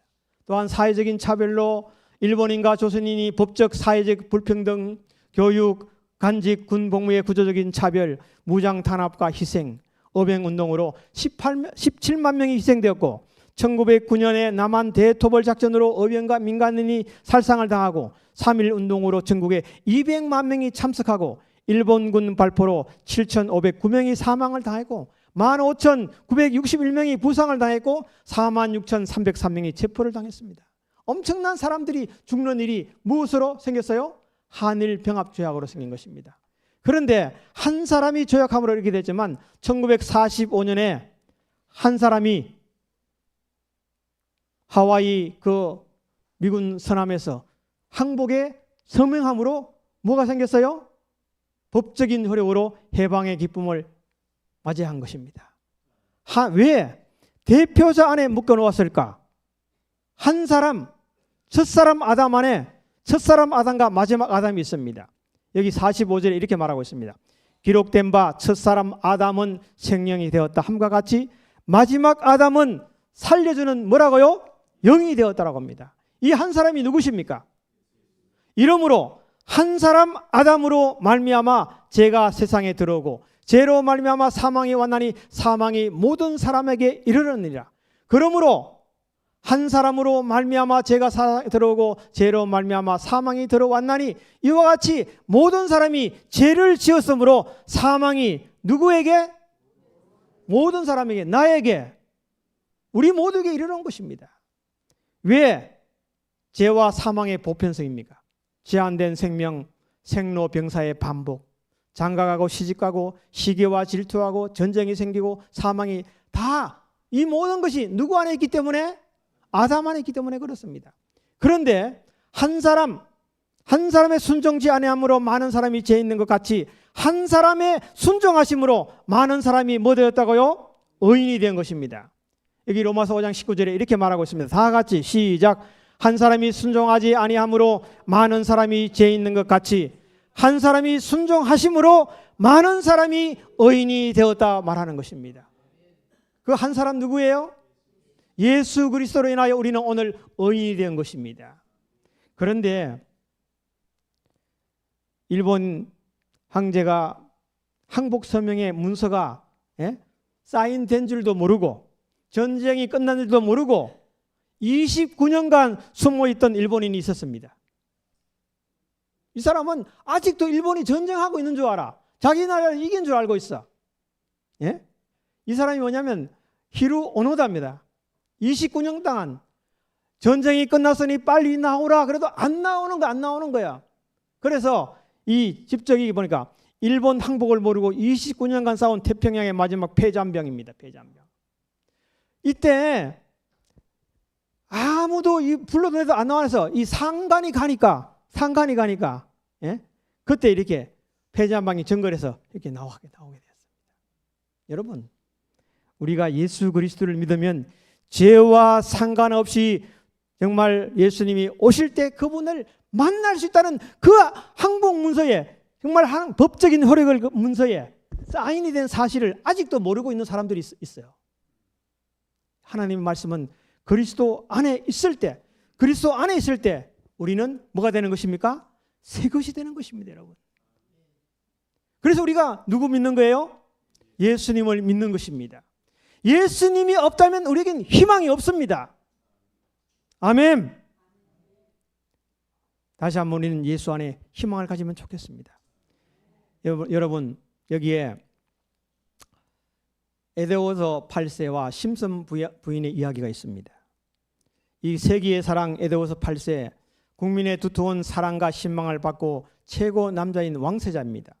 또한 사회적인 차별로 일본인과 조선인이 법적 사회적 불평등, 교육, 간직, 군 복무의 구조적인 차별, 무장 탄압과 희생, 어병운동으로 17만 명이 희생되었고 1909년에 남한 대토벌 작전으로 어병과 민간인이 살상을 당하고 3.1운동으로 전국에 200만 명이 참석하고 일본군 발포로 7,509명이 사망을 당했고 15,961명이 부상을 당했고 46,303명이 체포를 당했습니다. 엄청난 사람들이 죽는 일이 무엇으로 생겼어요? 한일 병합 조약으로 생긴 것입니다. 그런데 한 사람이 조약함으로 이렇게 됐지만 1945년에 한 사람이 하와이 그 미군 서남에서 항복에 서명함으로 뭐가 생겼어요? 법적인 효력으로 해방의 기쁨을 맞이한 것입니다. 왜 대표자 안에 묶어 놓았을까? 한 사람, 첫사람 아담 안에 첫사람 아담과 마지막 아담이 있습니다. 여기 45절에 이렇게 말하고 있습니다. 기록된 바 첫사람 아담은 생명이 되었다 함과 같이 마지막 아담은 살려주는 뭐라고요? 영이 되었다라고 합니다. 이 한 사람이 누구십니까? 이러므로 한 사람 아담으로 말미암아 죄가 세상에 들어오고 죄로 말미암아 사망이 왔나니 사망이 모든 사람에게 이르렀느니라. 그러므로 한 사람으로 말미암아 죄가 들어오고 죄로 말미암아 사망이 들어왔나니 이와 같이 모든 사람이 죄를 지었으므로 사망이 누구에게? 모든 사람에게, 나에게, 우리 모두에게 이르는 것입니다. 왜 죄와 사망의 보편성입니까? 제한된 생명, 생로병사의 반복, 장가가고 시집가고 시기와 질투하고 전쟁이 생기고 사망이 다 이 모든 것이 누구 안에 있기 때문에? 아담 안에 있기 때문에 그렇습니다. 그런데 한 사람의 순종지 아니함으로 많은 사람이 죄 있는 것 같이 한 사람의 순종하심으로 많은 사람이 뭐 되었다고요? 의인이 된 것입니다. 여기 로마서 5장 19절에 이렇게 말하고 있습니다. 다 같이 시작. 한 사람이 순종하지 아니함으로 많은 사람이 죄 있는 것 같이 한 사람이 순종하심으로 많은 사람이 의인이 되었다 말하는 것입니다. 그 한 사람 누구예요? 예수 그리스도로 인하여 우리는 오늘 의인이 된 것입니다. 그런데 일본 황제가 항복 서명의 문서가 사인된 줄도 모르고 전쟁이 끝난 줄도 모르고 29년간 숨어있던 일본인이 있었습니다. 이 사람은 아직도 일본이 전쟁하고 있는 줄 알아. 자기 나라를 이긴 줄 알고 있어. 예? 이 사람이 뭐냐면 히루 오노다입니다. 29년 동안 전쟁이 끝났으니 빨리 나오라. 그래도 안 나오는 거야. 그래서 이 집적이 보니까 일본 항복을 모르고 29년간 싸운 태평양의 마지막 패잔병입니다. 패잔병. 이때 아무도 불러도 해도 안 나와서 이 상관이 가니까 예? 그때 이렇게 패잔병이 정글에서 이렇게 나오게 되었습니다. 여러분, 우리가 예수 그리스도를 믿으면 죄와 상관없이 정말 예수님이 오실 때 그분을 만날 수 있다는 그 항복 문서에, 정말 법적인 효력을 그 문서에 사인이 된 사실을 아직도 모르고 있는 사람들이 있어요. 하나님의 말씀은 그리스도 안에 있을 때, 우리는 뭐가 되는 것입니까? 새 것이 되는 것입니다, 여러분. 그래서 우리가 누구 믿는 거예요? 예수님을 믿는 것입니다. 예수님이 없다면 우리에겐 희망이 없습니다. 아멘. 다시 한번 우리는 예수 안에 희망을 가지면 좋겠습니다. 여러분, 여기에 에데오서 8세와 심슨 부인의 이야기가 있습니다. 이 세기의 사랑 에데오서 8세, 국민의 두터운 사랑과 신망을 받고 최고 남자인 왕세자입니다.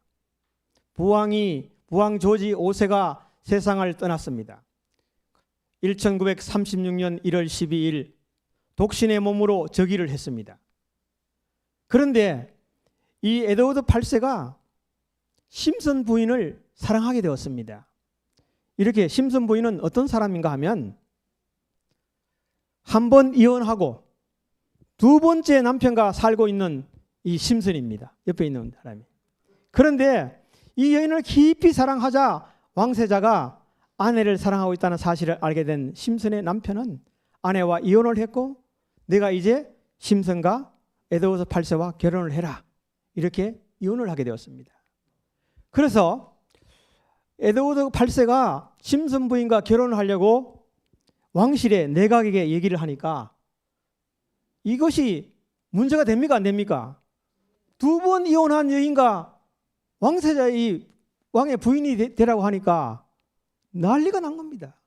부왕 조지 5세가 세상을 떠났습니다. 1936년 1월 12일 독신의 몸으로 즉위를 했습니다. 그런데 이 에드워드 8세가 심슨 부인을 사랑하게 되었습니다. 이렇게 심슨 부인은 어떤 사람인가 하면 한 번 이혼하고 두 번째 남편과 살고 있는 이 심슨입니다. 옆에 있는 사람이. 그런데 이 여인을 깊이 사랑하자 왕세자가 아내를 사랑하고 있다는 사실을 알게 된 심슨의 남편은 아내와 이혼을 했고, 내가 이제 심슨과 에드워드 8세와 결혼을 해라, 이렇게 이혼을 하게 되었습니다. 그래서 에드워드 8세가 심슨 부인과 결혼을 하려고 왕실의 내각에게 얘기를 하니까 이것이 문제가 됩니까, 안 됩니까? 두 번 이혼한 여인과 왕세자의 왕의 부인이 되라고 하니까 난리가 난 겁니다.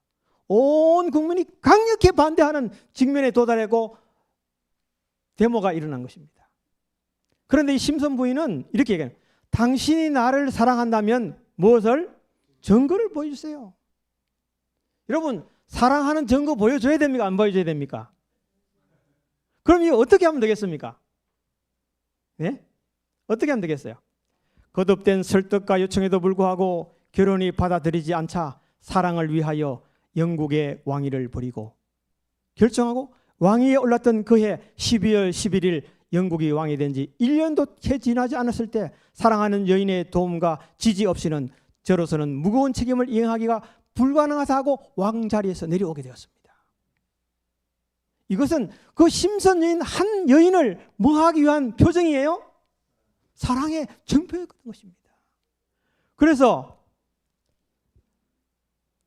온 국민이 강력히 반대하는 직면에 도달했고 데모가 일어난 것입니다. 그런데 이 심슨 부인은 이렇게 얘기해요. 당신이 나를 사랑한다면 무엇을? 증거를 보여주세요. 여러분, 사랑하는 증거 보여줘야 됩니까, 안 보여줘야 됩니까? 그럼 이거 어떻게 하면 되겠습니까? 네? 어떻게 하면 되겠어요? 거듭된 설득과 요청에도 불구하고 결혼이 받아들이지 않자 사랑을 위하여 영국의 왕위를 버리고 결정하고 왕위에 올랐던 그해 12월 11일 영국이 왕이 된 지 1년도 채 지나지 않았을 때 사랑하는 여인의 도움과 지지 없이는 저로서는 무거운 책임을 이행하기가 불가능하다 하고 왕자리에서 내려오게 되었습니다. 이것은 그 심슨 여인 한 여인을 뭐 하기 위한 표정이에요? 사랑의 증표였던 것입니다. 그래서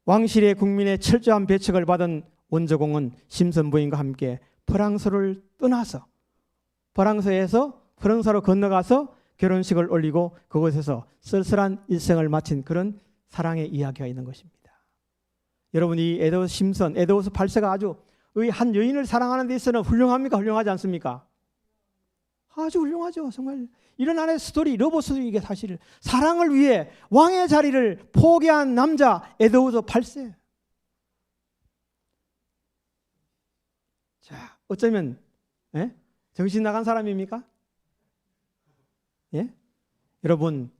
왕실의 국민의 철저한 배척을 받은 원조공은 심슨 부인과 함께 프랑스를 떠나서 프랑스로 건너가서 결혼식을 올리고 그곳에서 쓸쓸한 일생을 마친 그런 사랑의 이야기가 있는 것입니다. 여러분, 이 에드워드 8세가 아주 한 여인을 사랑하는 데 있어서는 훌륭합니까? 훌륭하지 않습니까? 아주 훌륭하죠. 정말 이런 하나의 스토리, 러브 스토리, 이게 사실 사랑을 위해 왕의 자리를 포기한 남자 에드워드 8세. 자, 어쩌면 정신 나간 사람입니까? 예? 여러분,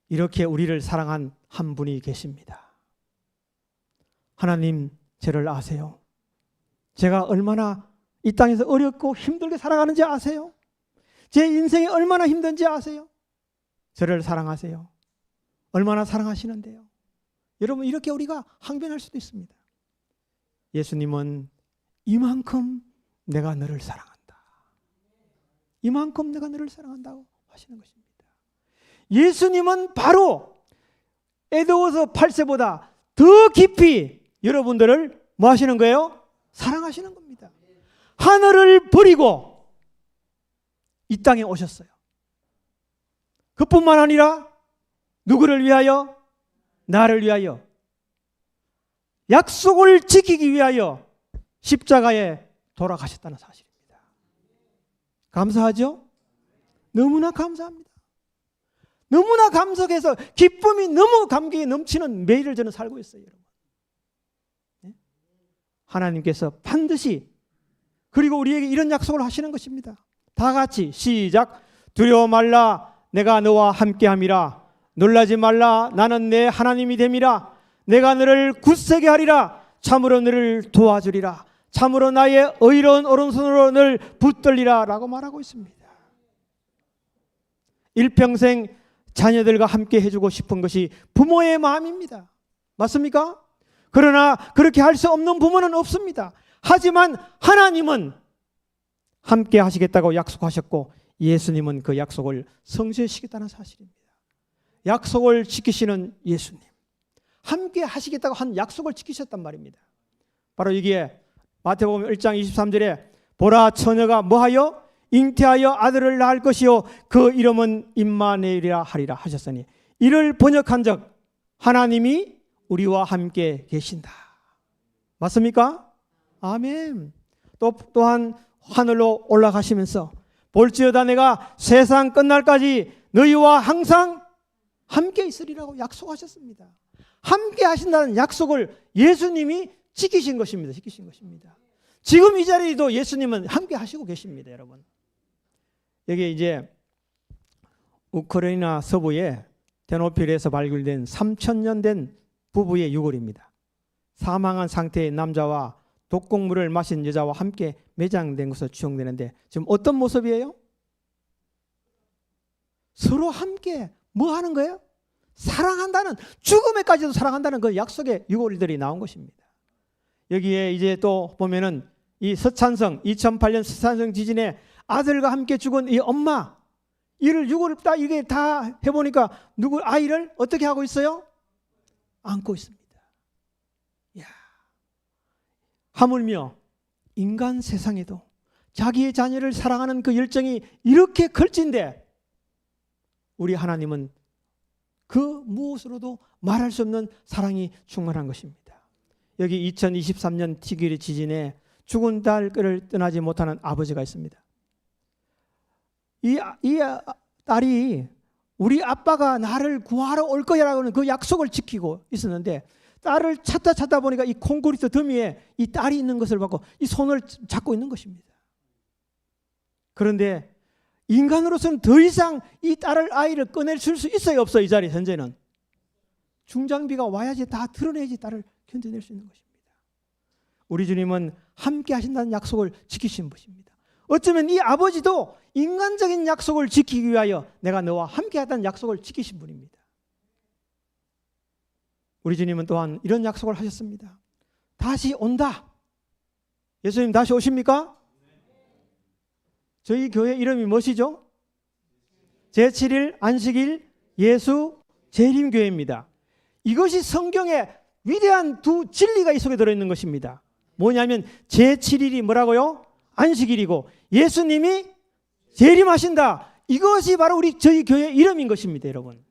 이렇게 우리를 사랑한 한 분이 계십니다. 하나님, 저를 아세요. 제가 얼마나 이 땅에서 어렵고 힘들게 살아가는지 아세요? 제 인생이 얼마나 힘든지 아세요? 저를 사랑하세요. 얼마나 사랑하시는데요. 여러분, 이렇게 우리가 항변할 수도 있습니다. 예수님은 이만큼 내가 너를 사랑한다. 이만큼 내가 너를 사랑한다고 하시는 것입니다. 예수님은 바로 에드워드 8세보다 더 깊이 여러분들을 뭐 하시는 거예요? 사랑하시는 겁니다. 하늘을 버리고 이 땅에 오셨어요. 그뿐만 아니라 누구를 위하여? 나를 위하여. 약속을 지키기 위하여 십자가에 돌아가셨다는 사실입니다. 감사하죠? 너무나 감사합니다. 너무나 감사해서 기쁨이 너무 감격이 넘치는 매일을 저는 살고 있어요, 여러분. 네? 하나님께서 반드시 그리고 우리에게 이런 약속을 하시는 것입니다. 다 같이 시작. 두려워 말라 내가 너와 함께함이라. 놀라지 말라 나는 내 하나님이 됨이라. 내가 너를 굳세게 하리라. 참으로 너를 도와주리라. 참으로 나의 의로운 오른손으로 너를 붙들리라 라고 말하고 있습니다. 일평생 자녀들과 함께 해주고 싶은 것이 부모의 마음입니다. 맞습니까? 그러나 그렇게 할 수 없는 부모는 없습니다. 하지만 하나님은 함께 하시겠다고 약속하셨고 예수님은 그 약속을 성취하시겠다는 사실입니다. 약속을 지키시는 예수님, 함께 하시겠다고 한 약속을 지키셨단 말입니다. 바로 이게 마태복음 1장 23절에 보라 처녀가 뭐하여? 잉태하여 아들을 낳을 것이요 그 이름은 임마누엘이라 하리라 하셨으니, 이를 번역한 적 하나님이 우리와 함께 계신다. 맞습니까? 아멘. 또한 하늘로 올라가시면서 볼지어다 내가 세상 끝날까지 너희와 항상 함께 있으리라고 약속하셨습니다. 함께 하신다는 약속을 예수님이 지키신 것입니다. 지키신 것입니다. 지금 이 자리에도 예수님은 함께 하시고 계십니다, 여러분. 여기 이제 우크라이나 서부에 테르노필에서 발굴된 3,000년 된 부부의 유골입니다. 사망한 상태의 남자와 독곡물을 마신 여자와 함께 매장된 것으로 추정되는데 지금 어떤 모습이에요? 서로 함께 뭐 하는 거예요? 사랑한다는, 죽음에까지도 사랑한다는 그 약속의 유골들이 나온 것입니다. 여기에 이제 또 보면은 이 서찬성 2008년 서찬성 지진에 아들과 함께 죽은 이 엄마, 이를 유골을 딱 이게 다 해보니까 누구 아이를 어떻게 하고 있어요? 안고 있습니다. 이야, 하물며 인간 세상에도 자기의 자녀를 사랑하는 그 열정이 이렇게 걸진데 우리 하나님은 그 무엇으로도 말할 수 없는 사랑이 충만한 것입니다. 여기 2023년 티그리 지진에 죽은 딸을 떠나지 못하는 아버지가 있습니다. 이 딸이 우리 아빠가 나를 구하러 올 거야라고는 그 약속을 지키고 있었는데 딸을 찾다 보니까 이 콘크리트 더미에 이 딸이 있는 것을 받고 이 손을 잡고 있는 것입니다. 그런데 인간으로서는 더 이상 이 아이를 꺼낼 수 있어요, 없어요? 이 자리 현재는 중장비가 와야지, 다 드러내야지 딸을 견뎌낼 수 있는 것입니다. 우리 주님은 함께 하신다는 약속을 지키신 분입니다. 어쩌면 이 아버지도 인간적인 약속을 지키기 위하여 내가 너와 함께 하다는 약속을 지키신 분입니다. 우리 주님은 또한 이런 약속을 하셨습니다. 다시 온다. 예수님 다시 오십니까? 저희 교회 이름이 무엇이죠? 제7일 안식일 예수 재림교회입니다. 이것이 성경에 위대한 두 진리가 이 속에 들어있는 것입니다. 뭐냐면 제7일이 뭐라고요? 안식일이고 예수님이 재림하신다. 이것이 바로 저희 교회 이름인 것입니다, 여러분.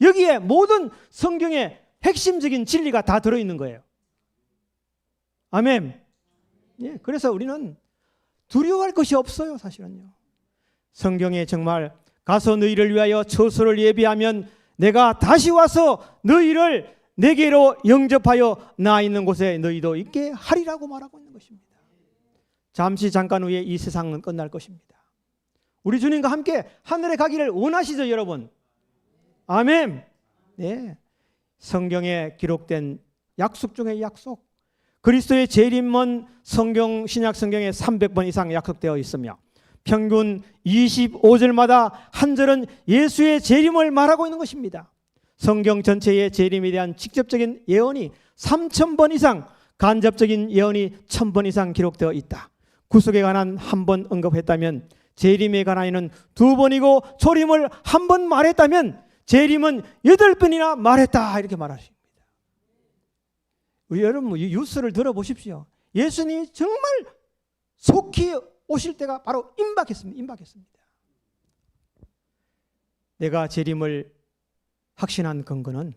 여기에 모든 성경의 핵심적인 진리가 다 들어있는 거예요. 아멘. 예, 그래서 우리는 두려워할 것이 없어요, 사실은요. 성경에 정말 가서 너희를 위하여 처소를 예비하면 내가 다시 와서 너희를 내게로 영접하여 나 있는 곳에 너희도 있게 하리라고 말하고 있는 것입니다. 잠깐 후에 이 세상은 끝날 것입니다. 우리 주님과 함께 하늘에 가기를 원하시죠, 여러분? 아멘. 네. 성경에 기록된 약속 중의 약속, 그리스도의 재림은 신약 성경에 300번 이상 약속되어 있으며 평균 25절마다 한 절은 예수의 재림을 말하고 있는 것입니다. 성경 전체의 재림에 대한 직접적인 예언이 3,000번 이상, 간접적인 예언이 1,000번 이상 기록되어 있다. 구속에 관한 1번 언급했다면 재림에 관한에는 2번이고 초림을 1번 말했다면 재림은 8번이나 말했다, 이렇게 말하십니다. 우리 여러분 뉴스를 들어보십시오. 예수님이 정말 속히 오실 때가 바로 임박했습니다. 내가 재림을 확신한 근거는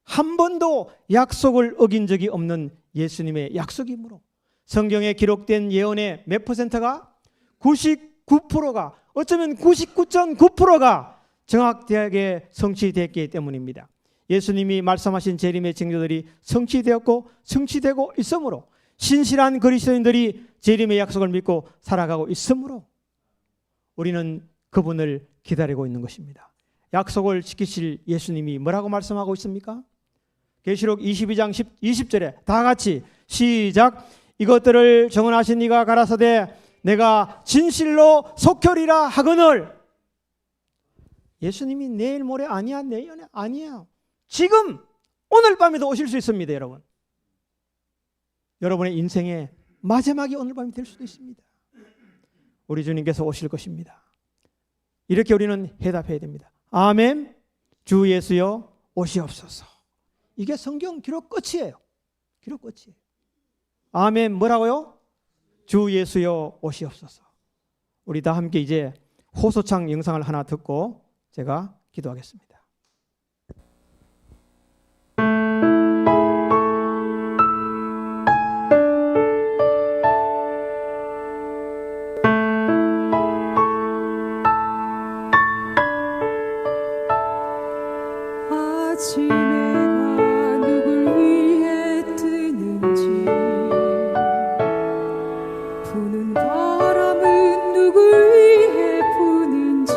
한 번도 약속을 어긴 적이 없는 예수님의 약속이므로 성경에 기록된 예언의 몇 %가 99%가 어쩌면 99.9%가 정확하게 성취됐기 때문입니다. 예수님이 말씀하신 재림의 징조들이 성취되었고 성취되고 있으므로 신실한 그리스도인들이 재림의 약속을 믿고 살아가고 있으므로 우리는 그분을 기다리고 있는 것입니다. 약속을 지키실 예수님이 뭐라고 말씀하고 있습니까? 계시록 22장 20절에 다 같이 시작. 이것들을 정언하신 이가 가라사대 내가 진실로 속혈이라 하거늘. 예수님이 내일 모레 아니야, 내년에 아니야. 지금 오늘 밤에도 오실 수 있습니다, 여러분. 여러분의 인생의 마지막이 오늘 밤이 될 수도 있습니다. 우리 주님께서 오실 것입니다. 이렇게 우리는 해답해야 됩니다. 아멘. 주 예수여 오시옵소서. 이게 성경 기록 끝이에요. 기록 끝이에요. 아멘. 뭐라고요? 주 예수여 오시옵소서. 우리 다 함께 이제 호소창 영상을 하나 듣고 제가 기도하겠습니다. 아침해가 누굴 위해 뜨는지 부는 바람은 누굴 위해 부는지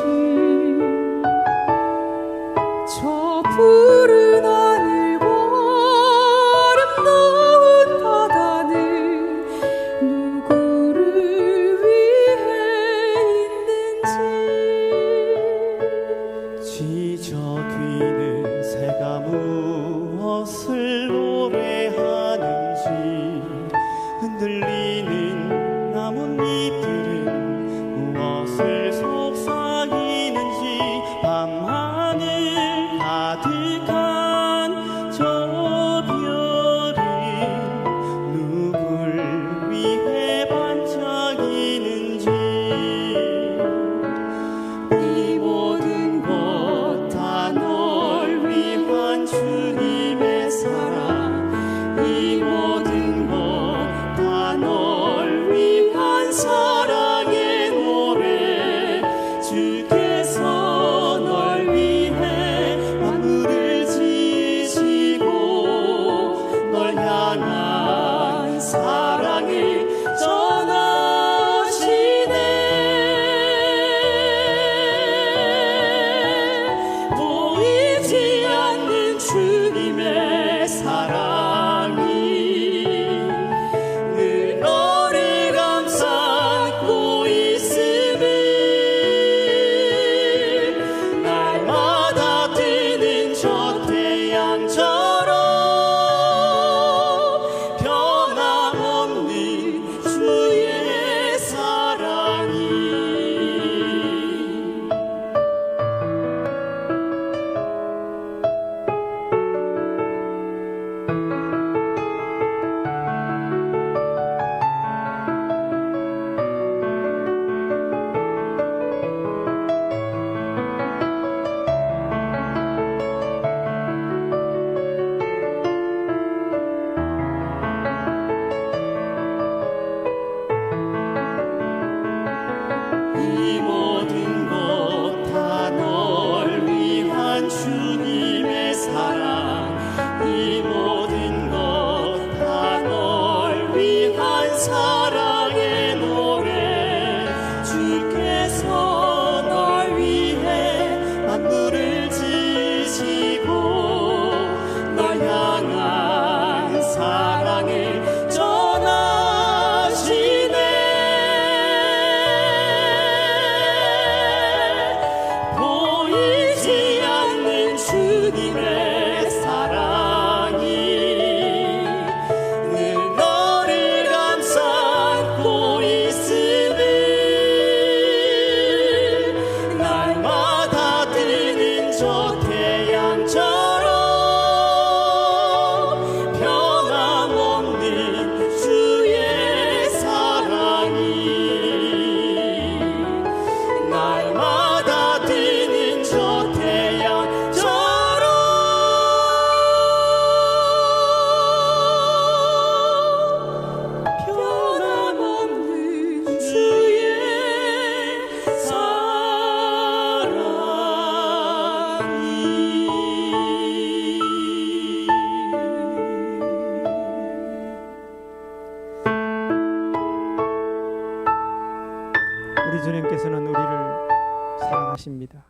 아십니다.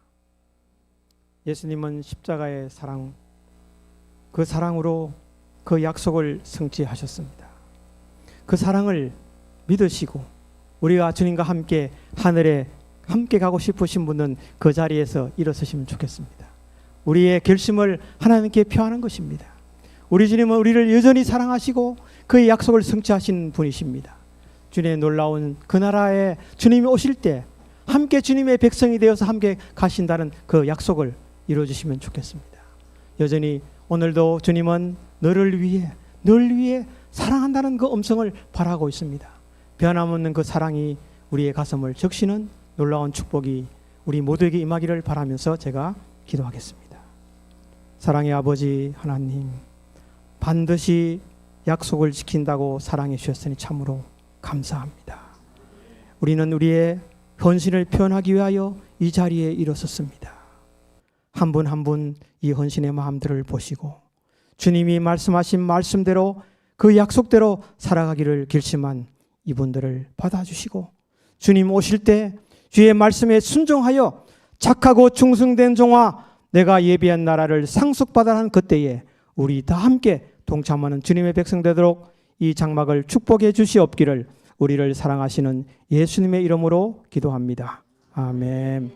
예수님은 십자가의 사랑, 그 사랑으로 그 약속을 성취하셨습니다. 그 사랑을 믿으시고 우리가 주님과 함께 하늘에 함께 가고 싶으신 분은 그 자리에서 일어서시면 좋겠습니다. 우리의 결심을 하나님께 표하는 것입니다. 우리 주님은 우리를 여전히 사랑하시고 그의 약속을 성취하신 분이십니다. 주님의 놀라운 그 나라에 주님이 오실 때 함께 주님의 백성이 되어서 함께 가신다는 그 약속을 이루어주시면 좋겠습니다. 여전히 오늘도 주님은 너를 위해 널 위해 사랑한다는 그 음성을 바라고 있습니다. 변함없는 그 사랑이 우리의 가슴을 적시는 놀라운 축복이 우리 모두에게 임하기를 바라면서 제가 기도하겠습니다. 사랑의 아버지 하나님, 반드시 약속을 지킨다고 사랑해 주셨으니 참으로 감사합니다. 우리는 우리의 헌신을 표현하기 위하여 이 자리에 일어섰습니다. 한 분 한 분 이 헌신의 마음들을 보시고 주님이 말씀하신 말씀대로 그 약속대로 살아가기를 결심한 이분들을 받아주시고 주님 오실 때 주의 말씀에 순종하여 착하고 충성된 종아 내가 예비한 나라를 상속받아 한 그때에 우리 다 함께 동참하는 주님의 백성 되도록 이 장막을 축복해 주시옵기를 우리를 사랑하시는 예수님의 이름으로 기도합니다. 아멘.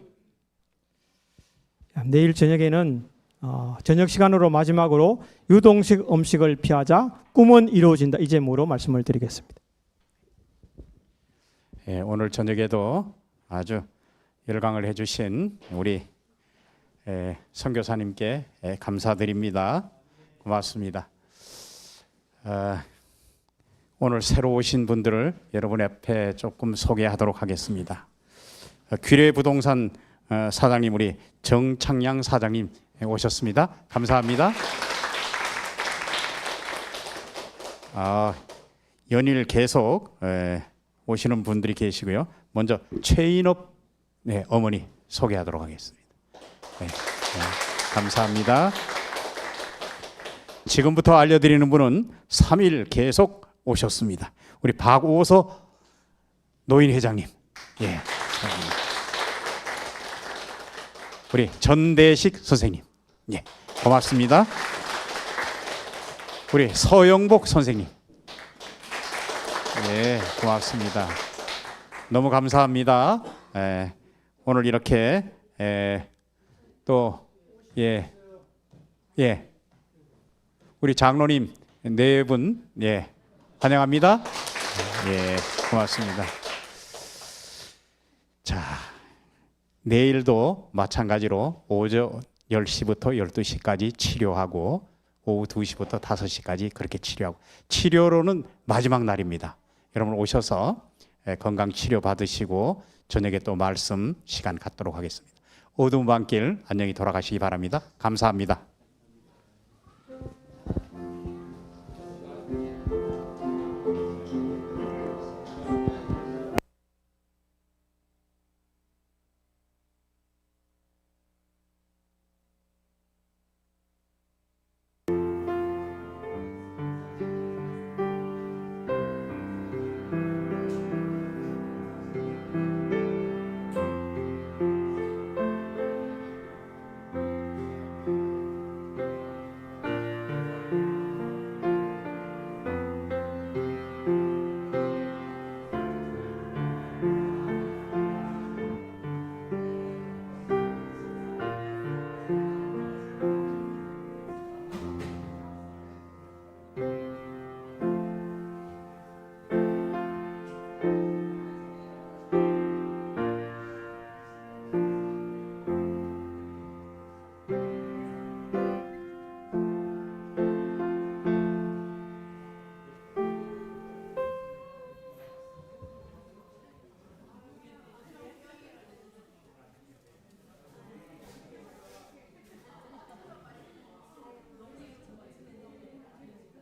내일 저녁에는 저녁 시간으로 마지막으로 유동식 음식을 피하자 꿈은 이루어진다 이 제목으로 말씀을 드리겠습니다. 예, 오늘 저녁에도 아주 열강을 해주신 우리 선교사님께 감사드립니다. 고맙습니다. 오늘 새로 오신 분들을 여러분 앞에 조금 소개하도록 하겠습니다. 귀례부동산 사장님 우리 정창양 사장님 오셨습니다. 감사합니다. 연일 계속 오시는 분들이 계시고요. 먼저 최인업 어머니 소개하도록 하겠습니다. 감사합니다. 지금부터 알려드리는 분은 3일 계속 오셨습니다. 우리 박오서 노인회장님. 우리 전대식 선생님. 고맙습니다. 우리 서영복 선생님. 고맙습니다. 너무 감사합니다. 오늘 이렇게 또 우리 장로님 네 분 환영합니다. 고맙습니다. 자, 내일도 마찬가지로 오전 10시부터 12시까지 치료하고 오후 2시부터 5시까지 그렇게 치료하고 치료로는 마지막 날입니다. 여러분 오셔서 건강 치료 받으시고 저녁에 또 말씀 시간 갖도록 하겠습니다. 어두운 밤길 안녕히 돌아가시기 바랍니다. 감사합니다.